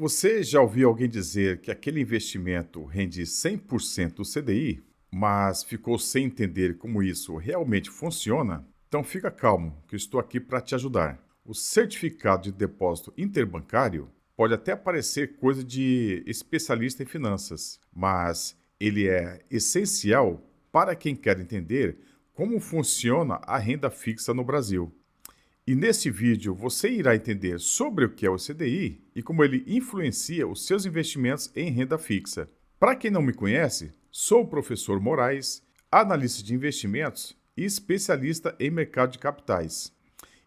Você já ouviu alguém dizer que aquele investimento rende 100% do CDI, mas ficou sem entender como isso realmente funciona? Então fica calmo, que eu estou aqui para te ajudar. O certificado de depósito interbancário pode até parecer coisa de especialista em finanças, mas ele é essencial para quem quer entender como funciona a renda fixa no Brasil. E nesse vídeo você irá entender sobre o que é o CDI e como ele influencia os seus investimentos em renda fixa. Para quem não me conhece, sou o professor Moraes, analista de investimentos e especialista em mercado de capitais.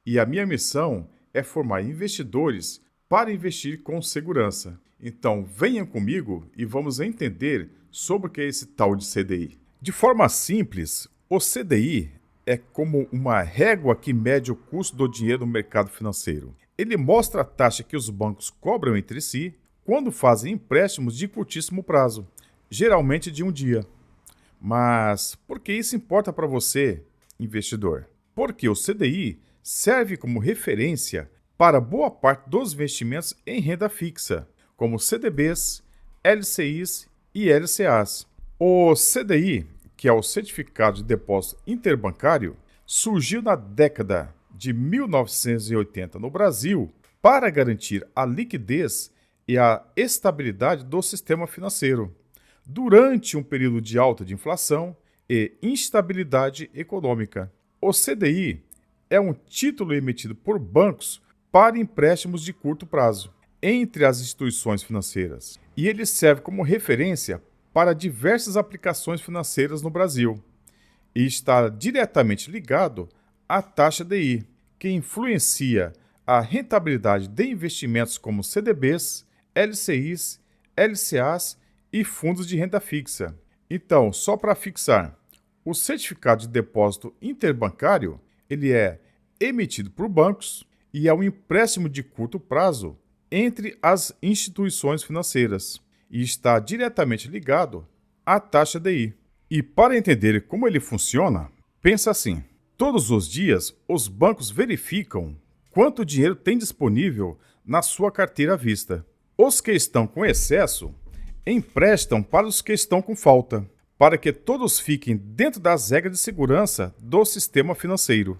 E a minha missão é formar investidores para investir com segurança. Então venham comigo e vamos entender sobre o que é esse tal de CDI. De forma simples, o CDI é como uma régua que mede o custo do dinheiro no mercado financeiro. Ele mostra a taxa que os bancos cobram entre si quando fazem empréstimos de curtíssimo prazo, geralmente de um dia. Mas por que isso importa para você, investidor? Porque o CDI serve como referência para boa parte dos investimentos em renda fixa, como CDBs, LCIs e LCAs. O CDI, que é o Certificado de Depósito Interbancário, surgiu na década de 1980 no Brasil para garantir a liquidez e a estabilidade do sistema financeiro durante um período de alta de inflação e instabilidade econômica. O CDI é um título emitido por bancos para empréstimos de curto prazo entre as instituições financeiras, e ele serve como referência para diversas aplicações financeiras no Brasil e está diretamente ligado à taxa DI, que influencia a rentabilidade de investimentos como CDBs, LCIs, LCAs e fundos de renda fixa. Então, só para fixar, o certificado de depósito interbancário ele é emitido por bancos e é um empréstimo de curto prazo entre as instituições financeiras e está diretamente ligado à taxa DI. E para entender como ele funciona, pensa assim: todos os dias os bancos verificam quanto dinheiro tem disponível na sua carteira à vista. Os que estão com excesso emprestam para os que estão com falta, para que todos fiquem dentro das regras de segurança do sistema financeiro.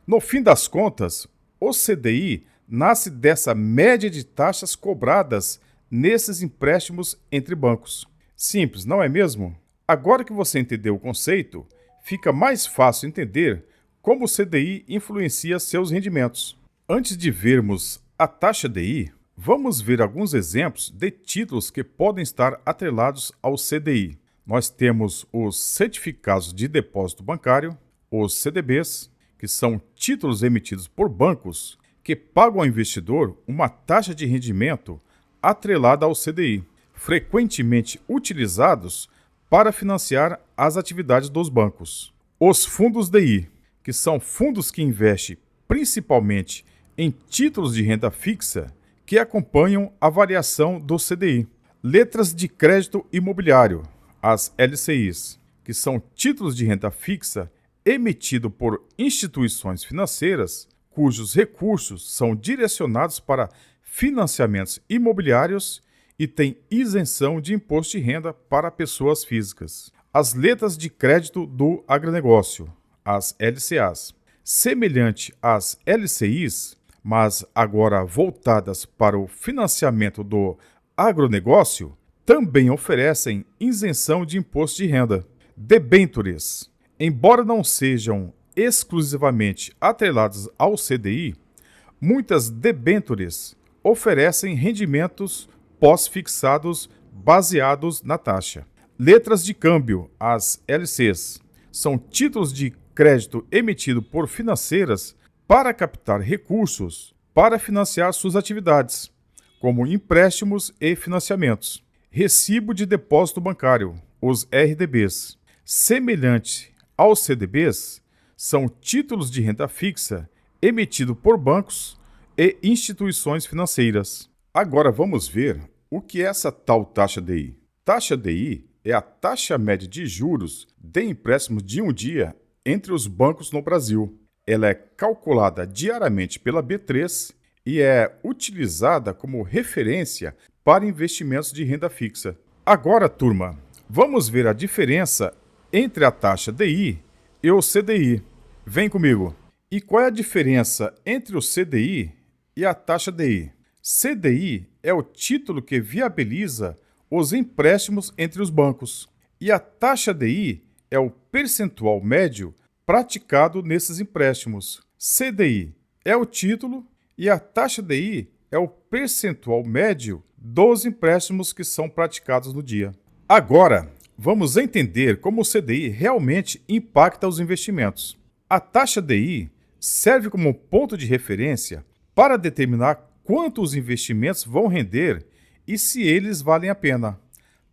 No fim das contas, o CDI nasce dessa média de taxas cobradas nesses empréstimos entre bancos. Simples, não é mesmo? Agora que você entendeu o conceito, fica mais fácil entender como o CDI influencia seus rendimentos. Antes de vermos a taxa DI, vamos ver alguns exemplos de títulos que podem estar atrelados ao CDI. Nós temos os certificados de depósito bancário, os CDBs, que são títulos emitidos por bancos que pagam ao investidor uma taxa de rendimento atrelada ao CDI, frequentemente utilizados para financiar as atividades dos bancos. Os fundos DI, que são fundos que investem principalmente em títulos de renda fixa que acompanham a variação do CDI. Letras de crédito imobiliário, as LCIs, que são títulos de renda fixa emitidos por instituições financeiras cujos recursos são direcionados para financiamentos imobiliários e têm isenção de imposto de renda para pessoas físicas. As letras de crédito do agronegócio, as LCAs, semelhante às LCIs, mas agora voltadas para o financiamento do agronegócio, também oferecem isenção de imposto de renda. Debêntures, embora não sejam exclusivamente atreladas ao CDI, muitas debêntures oferecem rendimentos pós-fixados baseados na taxa. Letras de câmbio, as LCs, são títulos de crédito emitidos por financeiras para captar recursos para financiar suas atividades, como empréstimos e financiamentos. Recibo de depósito bancário, os RDBs, semelhante aos CDBs, são títulos de renda fixa emitidos por bancos e instituições financeiras. Agora vamos ver o que é essa tal taxa DI. Taxa DI é a taxa média de juros de empréstimos de um dia entre os bancos no Brasil. Ela é calculada diariamente pela B3 e é utilizada como referência para investimentos de renda fixa. Agora, turma, vamos ver a diferença entre a taxa DI e o CDI. Vem comigo. E qual é a diferença entre o CDI e a taxa DI? CDI é o título que viabiliza os empréstimos entre os bancos. E a taxa DI é o percentual médio praticado nesses empréstimos. CDI é o título e a taxa DI é o percentual médio dos empréstimos que são praticados no dia. Agora, vamos entender como o CDI realmente impacta os investimentos. A taxa DI serve como ponto de referência para determinar quanto os investimentos vão render e se eles valem a pena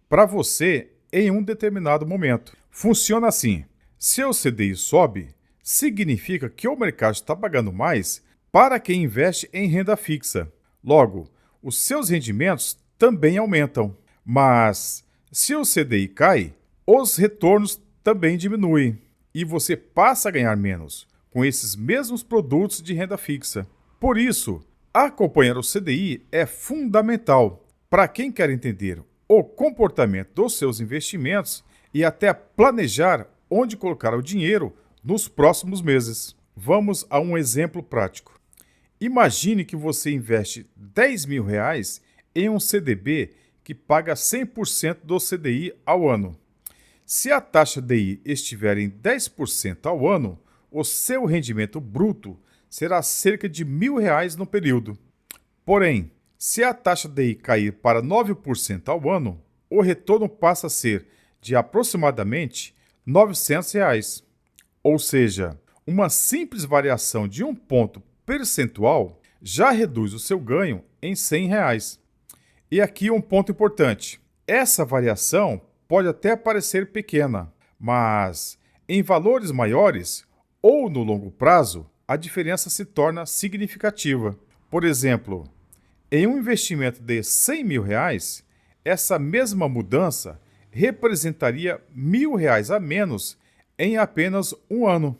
para você em um determinado momento. Funciona assim: se o CDI sobe, significa que o mercado está pagando mais para quem investe em renda fixa. Logo, os seus rendimentos também aumentam. Mas, se o CDI cai, os retornos também diminuem e você passa a ganhar menos com esses mesmos produtos de renda fixa. Por isso, acompanhar o CDI é fundamental para quem quer entender o comportamento dos seus investimentos e até planejar onde colocar o dinheiro nos próximos meses. Vamos a um exemplo prático. Imagine que você investe R$ 10.000 em um CDB que paga 100% do CDI ao ano. Se a taxa DI estiver em 10% ao ano, o seu rendimento bruto será cerca de R$ 1.000 no período. Porém, se a taxa DI cair para 9% ao ano, o retorno passa a ser de aproximadamente R$ 900. Ou seja, uma simples variação de um ponto percentual já reduz o seu ganho em R$ 100. E aqui um ponto importante. Essa variação pode até parecer pequena, mas em valores maiores ou no longo prazo, a diferença se torna significativa. Por exemplo, em um investimento de R$ 100.000, essa mesma mudança representaria R$ 1.000 a menos em apenas um ano.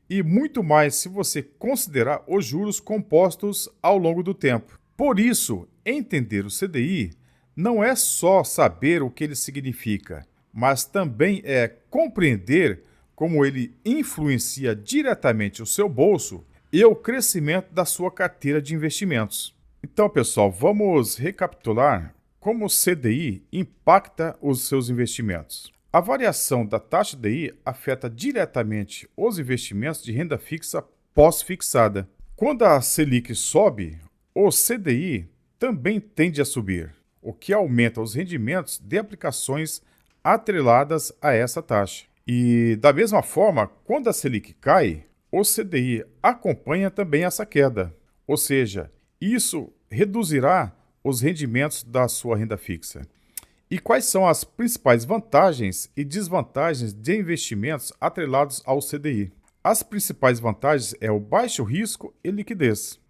E muito mais se você considerar os juros compostos ao longo do tempo. Por isso, entender o CDI não é só saber o que ele significa, mas também é compreender como ele influencia diretamente o seu bolso e o crescimento da sua carteira de investimentos. Então, pessoal, vamos recapitular como o CDI impacta os seus investimentos. A variação da taxa DI afeta diretamente os investimentos de renda fixa pós-fixada. Quando a Selic sobe, o CDI também tende a subir, o que aumenta os rendimentos de aplicações atreladas a essa taxa. E, da mesma forma, quando a Selic cai, o CDI acompanha também essa queda, ou seja, isso reduzirá os rendimentos da sua renda fixa. E quais são as principais vantagens e desvantagens de investimentos atrelados ao CDI? As principais vantagens é o baixo risco e liquidez,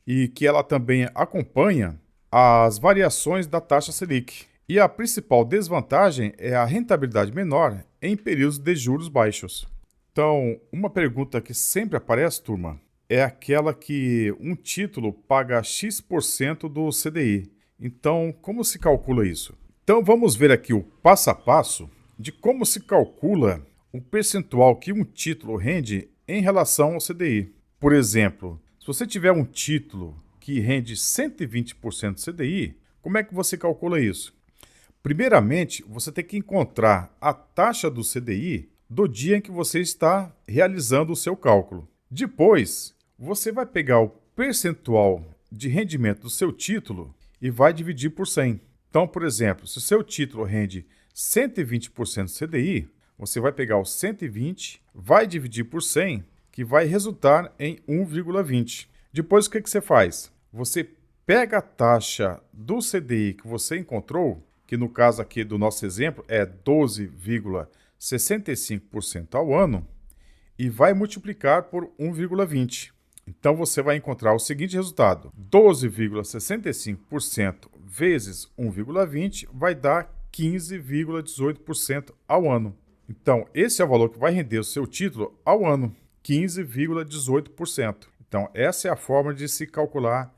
e que ela também acompanha as variações da taxa Selic. E a principal desvantagem é a rentabilidade menor em períodos de juros baixos. Então, uma pergunta que sempre aparece, turma, é aquela que um título paga X% do CDI. Então, como se calcula isso? Então, vamos ver aqui o passo a passo de como se calcula o percentual que um título rende em relação ao CDI. Por exemplo, se você tiver um título que rende 120% do CDI, como é que você calcula isso? Primeiramente, você tem que encontrar a taxa do CDI do dia em que você está realizando o seu cálculo. Depois, você vai pegar o percentual de rendimento do seu título e vai dividir por 100. Então, por exemplo, se o seu título rende 120% do CDI, você vai pegar o 120, vai dividir por 100, que vai resultar em 1,20. Depois, o que você faz? Você pega a taxa do CDI que você encontrou, que no caso aqui do nosso exemplo é 12,65% ao ano, e vai multiplicar por 1,20. Então, você vai encontrar o seguinte resultado: 12,65% vezes 1,20 vai dar 15,18% ao ano. Então, esse é o valor que vai render o seu título ao ano, 15,18%. Então, essa é a forma de se calcular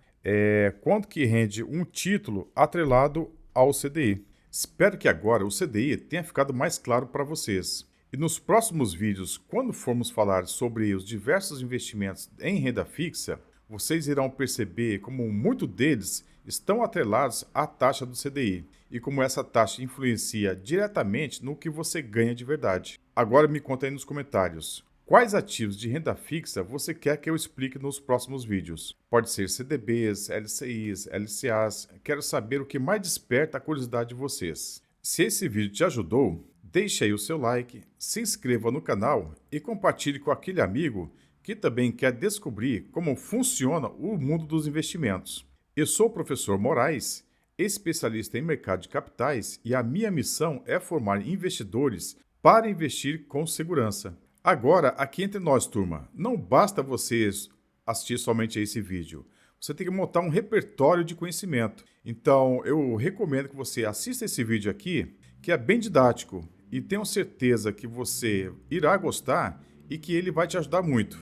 quanto que rende um título atrelado ao CDI. Espero que agora o CDI tenha ficado mais claro para vocês. E nos próximos vídeos, quando formos falar sobre os diversos investimentos em renda fixa, vocês irão perceber como muitos deles estão atrelados à taxa do CDI e como essa taxa influencia diretamente no que você ganha de verdade. Agora me conta aí nos comentários. Quais ativos de renda fixa você quer que eu explique nos próximos vídeos? Pode ser CDBs, LCIs, LCAs. Quero saber o que mais desperta a curiosidade de vocês. Se esse vídeo te ajudou, deixe aí o seu like, se inscreva no canal e compartilhe com aquele amigo que também quer descobrir como funciona o mundo dos investimentos. Eu sou o professor Moraes, especialista em mercado de capitais, e a minha missão é formar investidores para investir com segurança. Agora, aqui entre nós, turma, não basta vocês assistir somente a esse vídeo. Você tem que montar um repertório de conhecimento. Então, eu recomendo que você assista esse vídeo aqui, que é bem didático, e tenho certeza que você irá gostar e que ele vai te ajudar muito.